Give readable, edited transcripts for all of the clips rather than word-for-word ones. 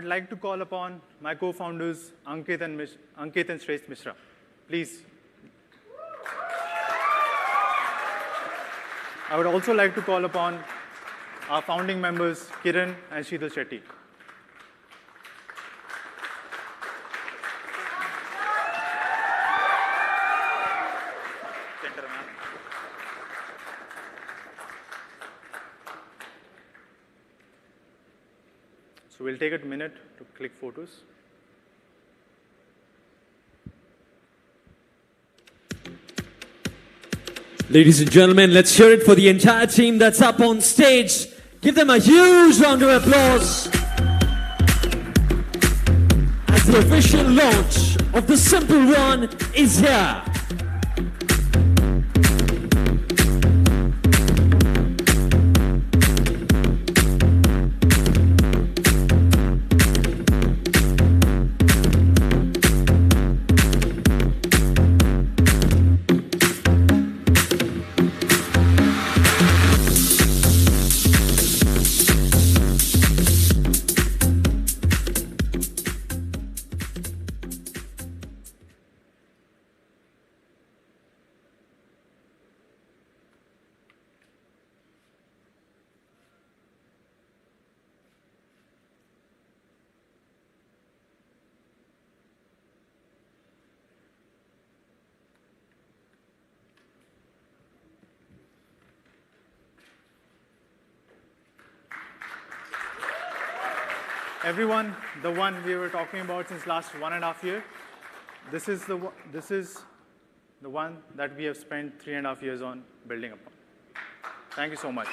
would like to call upon my co-founders, Ankit and Shreyas Mishra. Please. I would also like to call upon our founding members, Kiran and Sheetal Shetty. So we'll take a minute to click photos. Ladies and gentlemen, let's hear it for the entire team that's up on stage. Give them a huge round of applause as the official launch of the Simple One is here. Everyone, the one we were talking about since last 1.5 years, this is the one that we have spent 3.5 years on building upon. Thank you so much.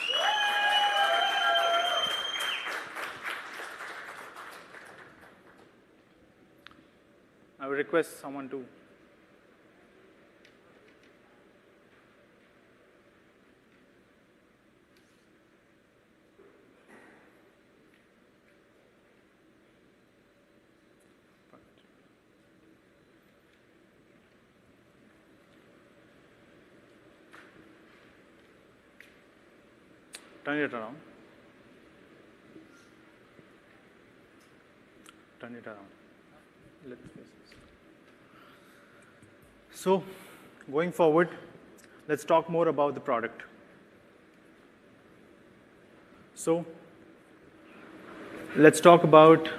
I would request someone to turn it around. Turn it around. Let's face this. So, going forward, let's talk more about the product. So, let's talk about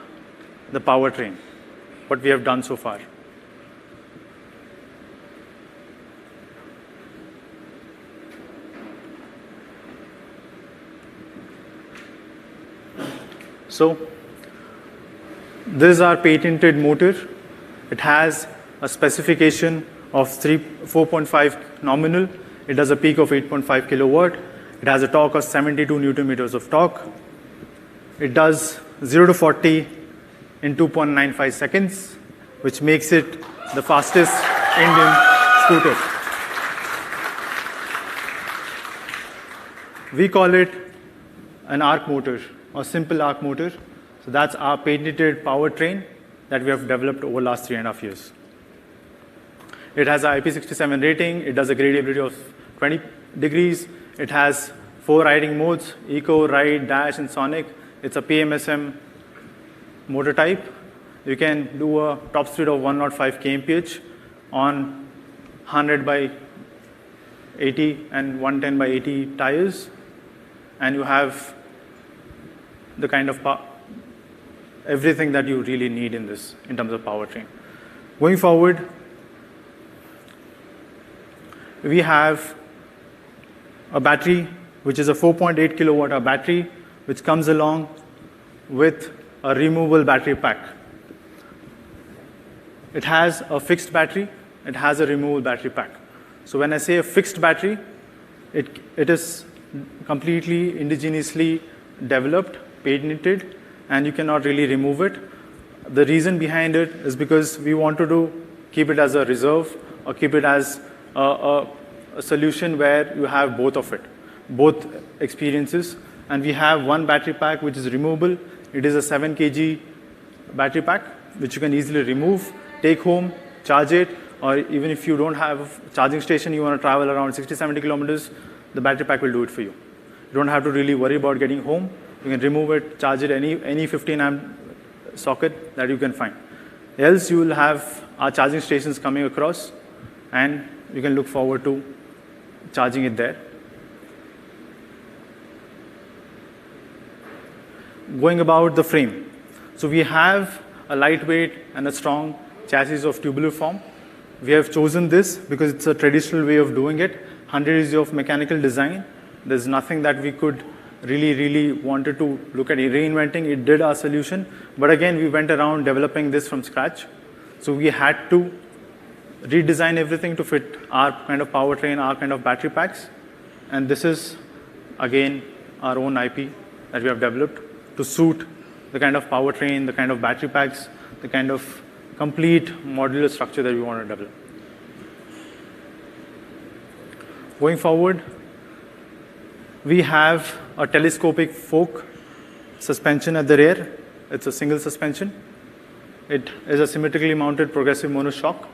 the powertrain, what we have done so far. So, this is our patented motor. It has a specification of 4.5 nominal. It does a peak of 8.5 kilowatt. It has a torque of 72 Newton meters of torque. It does 0 to 40 in 2.95 seconds, which makes it the fastest Indian scooter. We call it an arc motor or simple arc motor. So that's our patented powertrain that we have developed over the last 3.5 years. It has an IP67 rating. It does a gradability of 20 degrees. It has 4 riding modes: Eco, Ride, Dash, and Sonic. It's a PMSM motor type. You can do a top speed of 105 kmph on 100 by 80 and 110 by 80 tires. And you have the kind of everything that you really need in this in terms of powertrain. Going forward, we have a battery, which is a 4.8 kilowatt hour battery, which comes along with a removable battery pack. It has a fixed battery. It has a removable battery pack. So when I say a fixed battery, it is completely indigenously developed, patented, and you cannot really remove it. The reason behind it is because we wanted to keep it as a reserve or keep it as a solution where you have both of it, both experiences. And we have one battery pack which is removable. It is a 7 kg battery pack which you can easily remove, take home, charge it, or even if you don't have a charging station, you want to travel around 60-70 kilometers, the battery pack will do it for you. You don't have to really worry about getting home. You can remove it, charge it any 15 amp socket that you can find. Else you will have our charging stations coming across, and you can look forward to charging it there. Going about the frame. So we have a lightweight and a strong chassis of tubular form. We have chosen this because it's a traditional way of doing it. 100 years of mechanical design. There's nothing that we could really wanted to look at reinventing. It did our solution. But again, we went around developing this from scratch. So we had to redesign everything to fit our kind of powertrain, our kind of battery packs. And this is, again, our own IP that we have developed to suit the kind of powertrain, the kind of battery packs, the kind of complete modular structure that we want to develop. Going forward, we have a telescopic fork suspension at the rear. It's a single suspension. It is a symmetrically mounted progressive monoshock.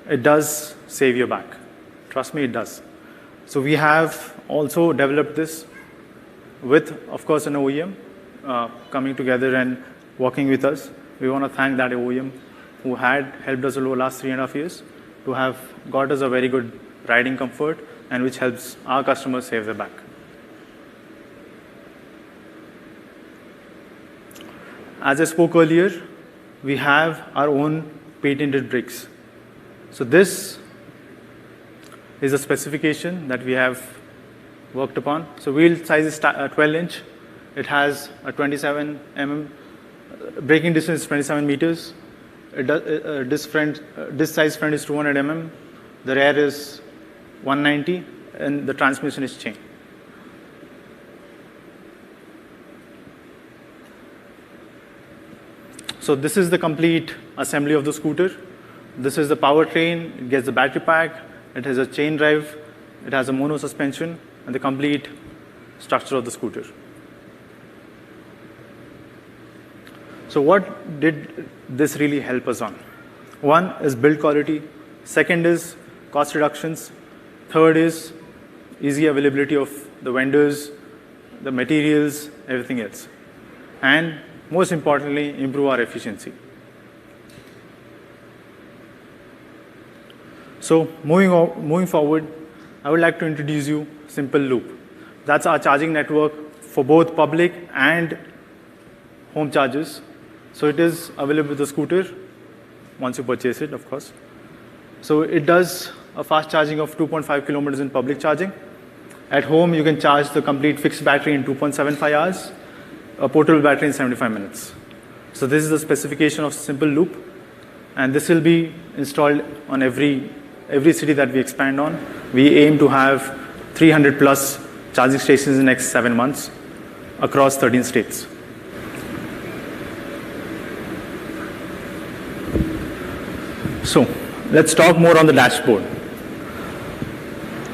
It does save your back. Trust me, it does. So we have also developed this with, of course, an OEM coming together and working with us. We want to thank that OEM who had helped us over the last 3.5 years to have got us a very good riding comfort and which helps our customers save their back. As I spoke earlier, we have our own patented brakes. So this is a specification that we have worked upon. So wheel size is 12-inch. It has a 27 mm. Braking distance is 27 meters. Disc size front is 200 mm. The rear is 190, and the transmission is chain. So this is the complete assembly of the scooter. This is the powertrain. It gets the battery pack. It has a chain drive. It has a mono suspension, and the complete structure of the scooter. So what did this really help us on? One is build quality. Second is cost reductions. Third is easy availability of the vendors, the materials, everything else. And most importantly, improve our efficiency. So moving forward, I would like to introduce you Simple Loop. That's our charging network for both public and home chargers. So it is available with the scooter once you purchase it, of course. So it does a fast charging of 2.5 kilometers in public charging. At home, you can charge the complete fixed battery in 2.75 hours, a portable battery in 75 minutes. So this is the specification of Simple Loop, and this will be installed on every city that we expand on. We aim to have 300 plus charging stations in the next 7 months across 13 states. So let's talk more on the dashboard.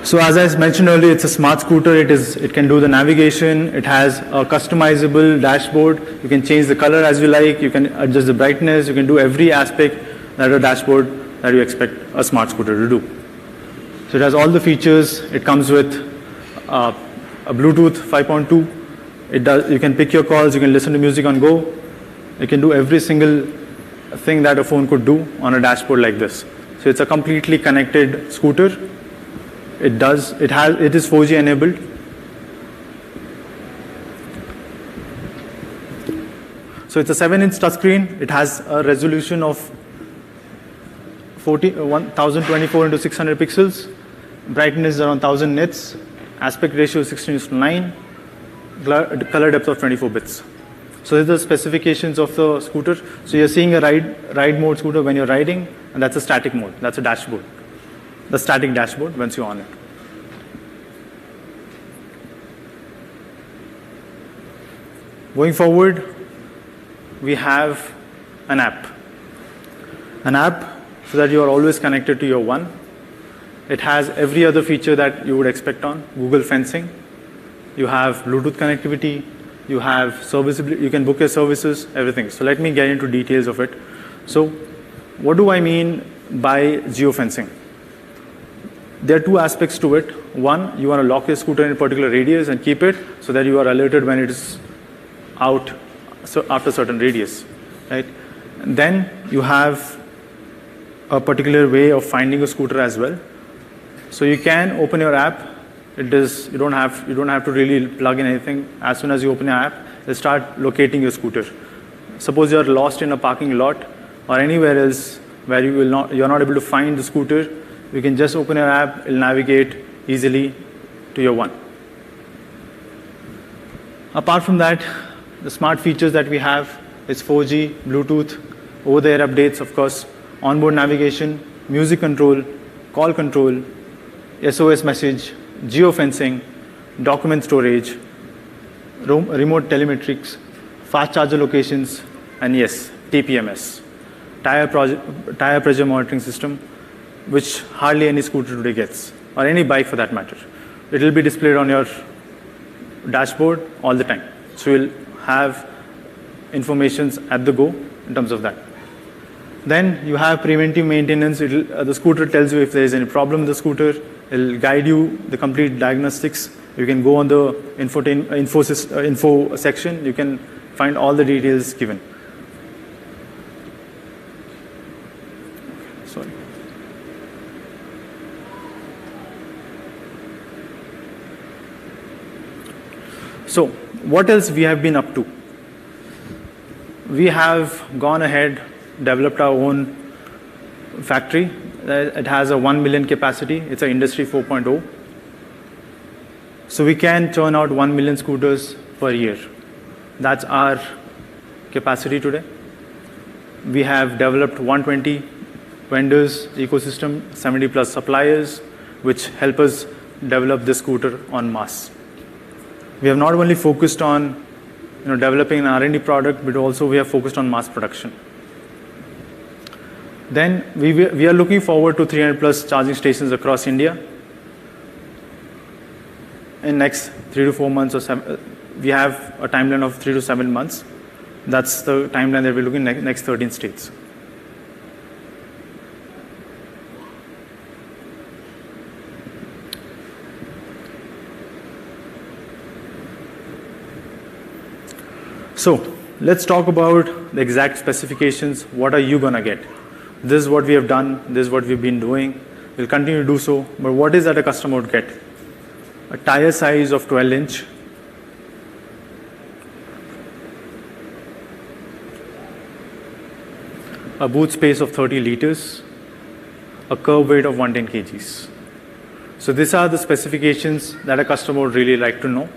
So as I mentioned earlier, it's a smart scooter. It can do the navigation. It has a customizable dashboard. You can change the color as you like. You can adjust the brightness. You can do every aspect that a dashboard that you expect a smart scooter to do. So it has all the features. It comes with a Bluetooth 5.2. You can pick your calls. You can listen to music on go. You can do every single thing that a phone could do on a dashboard like this. So it's a completely connected scooter. It is 4G enabled. So it's a 7-inch touchscreen. It has a resolution of 1024 into 600 pixels. Brightness is around 1000 nits. Aspect ratio is 16:9. Color depth of 24 bits. So these are the specifications of the scooter. So you're seeing a ride mode scooter when you're riding, and that's a static mode. That's a dashboard. The static dashboard once you're on it. Going forward, we have an app. An app so that you are always connected to your one. It has every other feature that you would expect on Google fencing. You have Bluetooth connectivity. You have serviceability. You can book your services, everything. So let me get into details of it. So what do I mean by geofencing? There are two aspects to it. One, you want to lock your scooter in a particular radius and keep it so that you are alerted when it is out after certain radius, right? And then you have a particular way of finding a scooter as well. So you can open your app. You don't have to really plug in anything. As soon as you open your app, it'll start locating your scooter. Suppose you're lost in a parking lot or anywhere else where you're not able to find the scooter, you can just open your app, it'll navigate easily to your one. Apart from that, the smart features that we have is 4G, Bluetooth, over-the-air updates, of course, onboard navigation, music control, call control, SOS message, geofencing, document storage, remote telemetrics, fast charger locations, and yes, TPMS, tire pressure monitoring system, which hardly any scooter today gets, or any bike for that matter. It will be displayed on your dashboard all the time. So you'll have informations at the go in terms of that. Then you have preventive maintenance. The scooter tells you if there is any problem with the scooter. It'll guide you the complete diagnostics. You can go on the info section. You can find all the details given. Sorry. So what else we have been up to? We have gone ahead, developed our own factory. It has a 1 million capacity. It's an Industry 4.0. So we can churn out 1 million scooters per year. That's our capacity today. We have developed 120 vendors, ecosystem, 70 plus suppliers, which help us develop this scooter en masse. We have not only focused on developing an R&D product, but also we have focused on mass production. Then we are looking forward to 300 plus charging stations across India. In next 3 to 4 months or 7, we have a timeline of 3 to 7 months. That's the timeline that we're looking at next 13 states. So let's talk about the exact specifications. What are you gonna get? This is what we have done. This is what we've been doing. We'll continue to do so. But what is that a customer would get? A tire size of 12-inch. A boot space of 30 liters. A curb weight of 110 kgs. So these are the specifications that a customer would really like to know.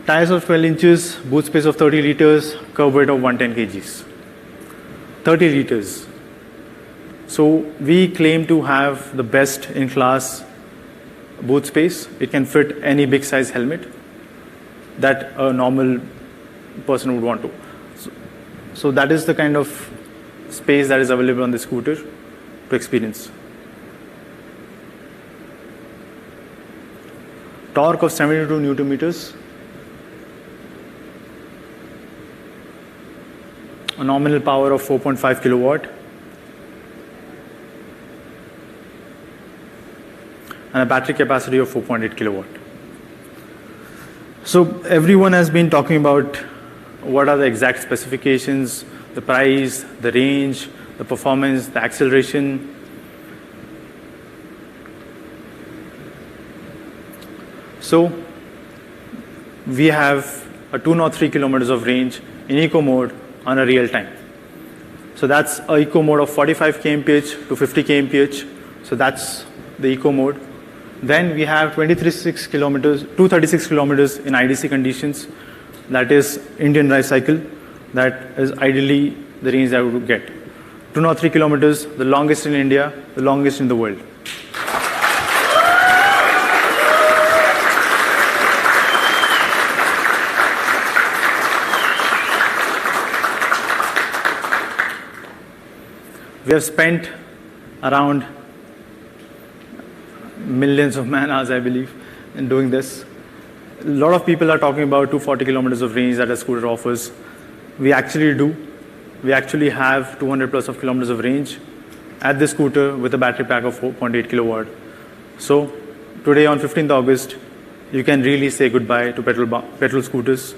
Tires of 12 inches, boot space of 30 liters, curb weight of 110 kgs. 30 liters. So we claim to have the best in class boot space. It can fit any big size helmet that a normal person would want to. So that is the kind of space that is available on the scooter to experience. Torque of 72 Newton meters. A nominal power of 4.5 kilowatt. And a battery capacity of 4.8 kilowatt. So everyone has been talking about what are the exact specifications, the price, the range, the performance, the acceleration. So we have a 203 kilometers of range in eco mode on a real time. So that's a eco mode of 45 kmph to 50 kmph. So that's the eco mode. Then we have 236 kilometers in IDC conditions. That is Indian drive cycle. That is ideally the range that we would get. 203 kilometers, the longest in India, the longest in the world. We have spent around millions of man hours, I believe, in doing this. A lot of people are talking about 240 kilometers of range that a scooter offers. We actually do. We actually have 200 plus of kilometers of range at this scooter with a battery pack of 4.8 kilowatt. So today on 15th August, you can really say goodbye to petrol scooters.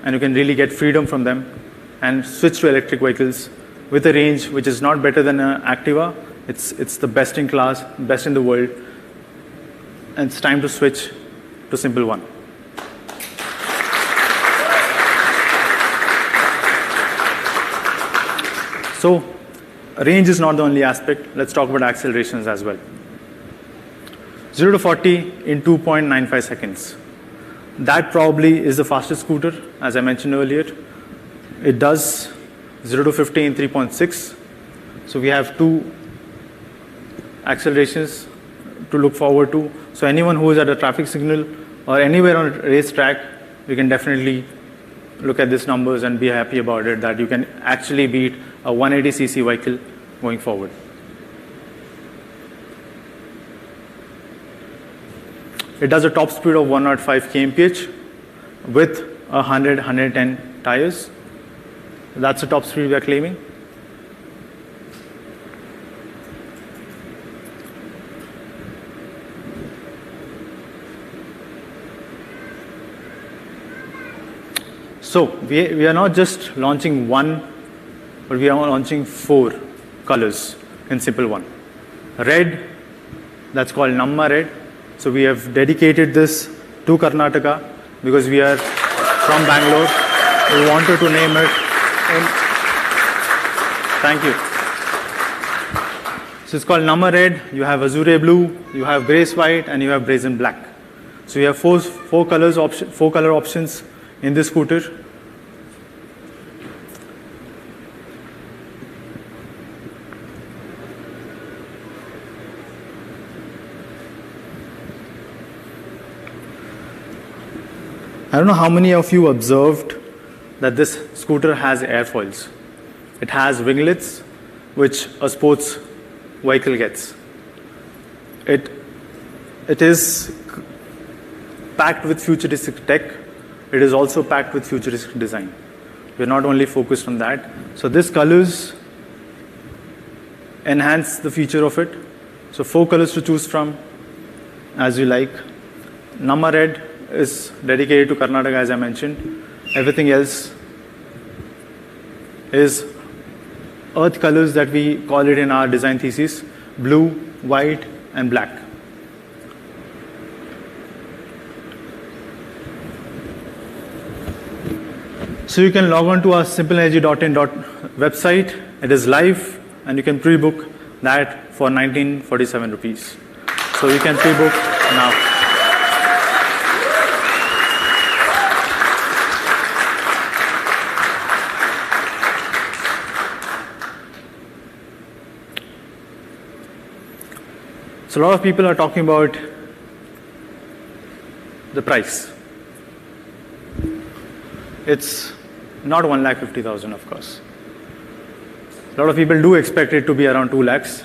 and you can really get freedom from them and switch to electric vehicles with a range which is not better than an Activa. It's the best in class, best in the world, and it's time to switch to Simple One. So range is not the only aspect. Let's talk about accelerations as well. 0 to 40 in 2.95 seconds. That probably is the fastest scooter, as I mentioned earlier. It does 0 to 50 in 3.6. So we have 2 accelerations to look forward to. So anyone who is at a traffic signal or anywhere on a racetrack, we can definitely look at these numbers and be happy about it, that you can actually beat a 180cc vehicle going forward. It does a top speed of 105 kmph with 110 tires. That's the top speed we are claiming. So we are not just launching one, but we are launching 4 colors in Simple One. Red, that's called Namma Red. So we have dedicated this to Karnataka because we are from Bangalore. We wanted to name it. Thank you. So it's called Namma Red. You have Azure Blue, you have Grace White, and you have Brazen Black. So you have four color options in this scooter. I don't know how many of you observed that this scooter has airfoils. It has winglets, which a sports vehicle gets. It is packed with futuristic tech. It is also packed with futuristic design. We're not only focused on that. So these colors enhance the feature of it. So 4 colors to choose from, as you like. Namma Red is dedicated to Karnataka, as I mentioned. Everything else is earth colors that we call it in our design thesis: blue, white, and black. So you can log on to our simplenergy.in website. It is live, and you can pre-book that for 1947 rupees. So you can pre-book now. So a lot of people are talking about the price. It's not 1,50,000, of course. A lot of people do expect it to be around 2 lakhs.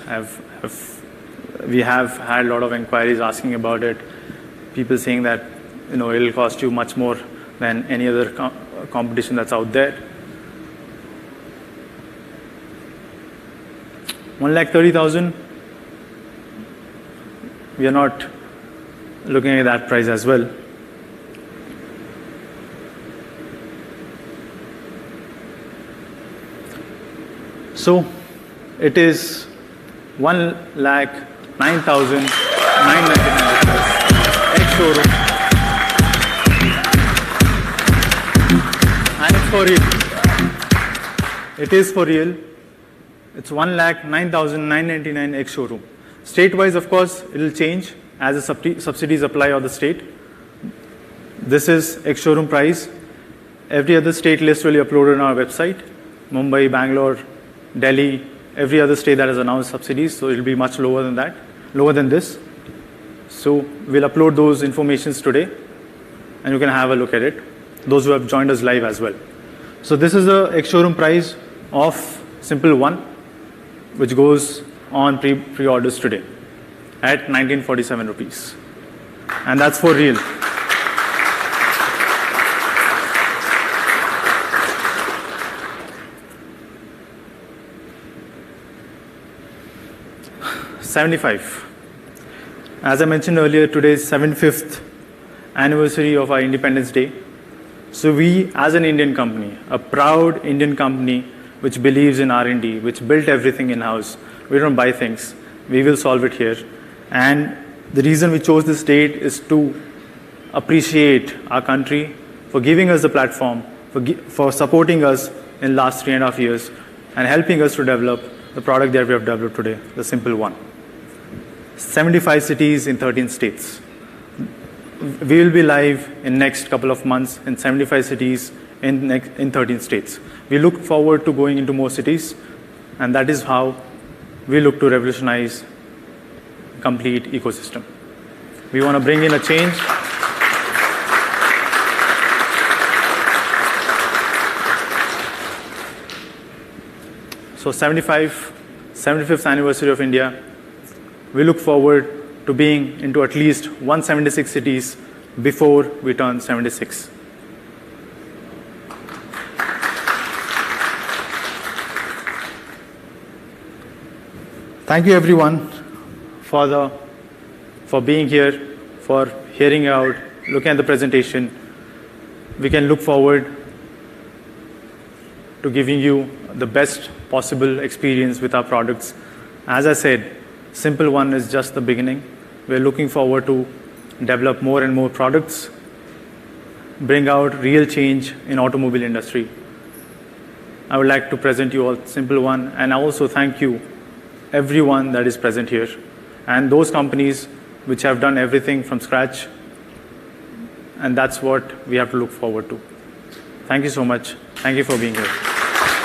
We have had a lot of inquiries asking about it. People saying that it'll cost you much more than any other competition that's out there. 1,30,000. We are not looking at that price as well. So it is 1,09,999 ex-showroom, and it's for real. It is for real. It's 1,09,999 ex-showroom. State-wise, of course, it will change as the subsidies apply on the state. This is ex-showroom price. Every other state list will be uploaded on our website. Mumbai, Bangalore, Delhi, every other state that has announced subsidies, so it will be much lower than that, lower than this. So we'll upload those informations today, and you can have a look at it, those who have joined us live as well. So this is the ex-showroom price of Simple One, which goes on pre-orders today at 1947 rupees. And that's for real. $75. As I mentioned earlier, today is 75th anniversary of our Independence Day. So we, as an Indian company, a proud Indian company which believes in R&D, which built everything in-house, we don't buy things. We will solve it here. And the reason we chose this date is to appreciate our country for giving us the platform, for supporting us in the last 3.5 years, and helping us to develop the product that we have developed today, the Simple One. 75 cities in 13 states. We will be live in next couple of months in 75 cities in 13 states. We look forward to going into more cities, and that is how we look to revolutionize complete ecosystem. We want to bring in a change. So 75th anniversary of India. We look forward to being into at least 176 cities before we turn 76. Thank you everyone for being here, for hearing out, looking at the presentation. We can look forward to giving you the best possible experience with our products. As I said, Simple One is just the beginning. We're looking forward to develop more and more products, bring out real change in automobile industry. I would like to present you all Simple One, and I also thank you, everyone that is present here, and those companies which have done everything from scratch, and that's what we have to look forward to. Thank you so much. Thank you for being here.